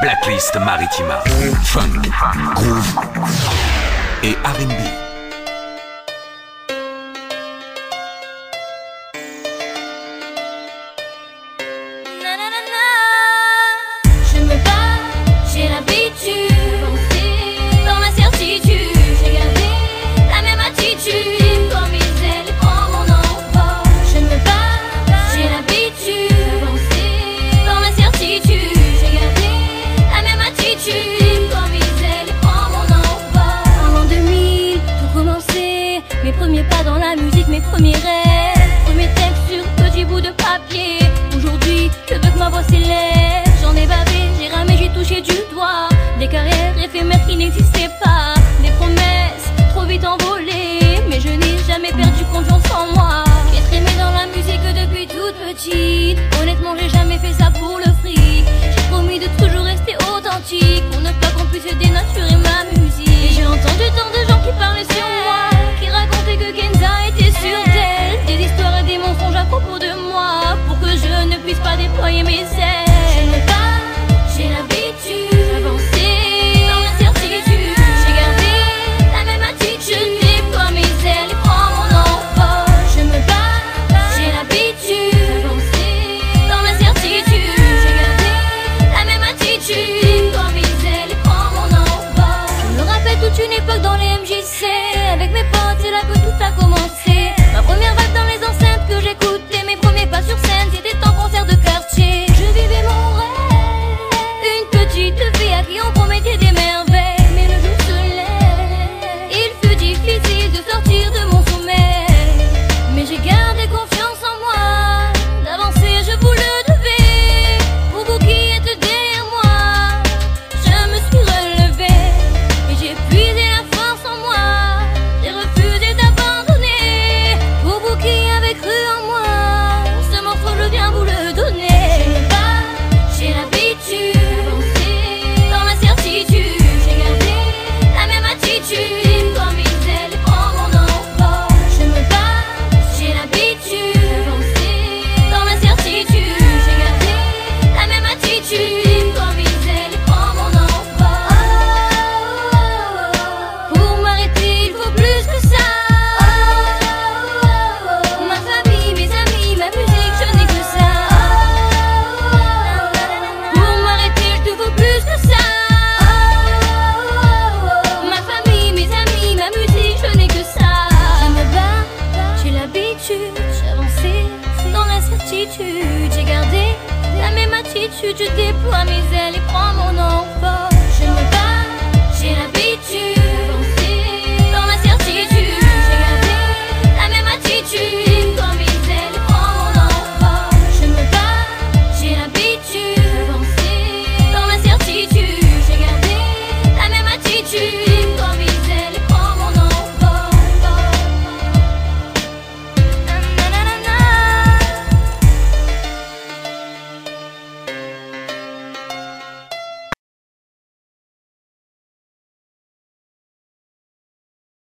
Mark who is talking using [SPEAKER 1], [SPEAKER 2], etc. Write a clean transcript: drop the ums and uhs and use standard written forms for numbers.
[SPEAKER 1] Blacklist Maritima, funk, groove et R&B.
[SPEAKER 2] Je me bats, j'ai l'habitude, dans l'incertitude, j'ai gardé la même attitude, comme ils ailes prend mon envol. Je me bats, j'ai l'habitude, dans l'incertitude, j'ai gardé la même attitude, comme ils ailes prend mon envol. En l'an 2000, tout commençait, mes premiers pas dans la musique, mes premiers rêves, premiers textes sur petit bout de papier. Aujourd'hui, je veux que ma voix s'élève. J'en ai bavé, j'ai ramé, j'ai touché du doigt des carrières éphémères qui n'existaient pas, des promesses trop vite envolées, mais je n'ai jamais perdu confiance en moi. J'ai trémé dans la musique depuis toute petite. Honnêtement, j'ai jamais fait ça pour le fric. J'ai promis de toujours rester authentique, pour ne pas qu'on puisse dénaturer ma musique. Et j'ai entendu tant de gens qui parlaient sur moi, qui racontaient que Kenza était sur d'elle, des histoires et des mensonges à propos de moi, pour que je ne puisse pas déployer mes ailes. Je me bats, j'ai l'habitude d'avancer dans l'incertitude, j'ai gardé la même attitude, je déploie mes ailes et prends mon envol. Je me bats, j'ai l'habitude d'avancer dans l'incertitude, j'ai gardé la même attitude, je déploie mes ailes et prends mon envol. Je me rappelle toute une époque dans les MJC, avec mes potes, c'est là que tout a commencé. Ma première vague dans les enceintes que j'écoutais, mes premiers pas sur scène, c'était en concert de quartier. Je vivais mon rêve, une petite fille à qui on promettait des merveilles. Mais le jour se lève, il fut difficile de sortir de mon sommeil. Mais j'ai gardé confiance en moi, d'avancer je vous le devais. Pour vous qui êtes derrière moi, je me suis relevée et j'ai puisé la force en moi, j'ai refusé d'abandonner. Pour vous qui avez cru en moi, ce morceau je viens vous le donner. Je me bats, j'ai l'habitude d'avancer dans l'incertitude, j'ai gardé la même attitude, comme ils ailes et prends mon envol. Je me bats, j'ai l'habitude d'avancer dans l'incertitude, j'ai gardé la même attitude, comme ils ailes et prends mon envol. Pour m'arrêter il faut plus que ça. Ma famille, mes amis, ma musique, je n'ai que ça. Pour m'arrêter il te faut plus que ça. Ma famille, mes amis, ma musique, je n'ai que ça. Je me bats, j'ai l'habitude, j'avançais dans l'incertitude, j'ai gardé la même attitude, je déploie mes ailes et prends mon envol.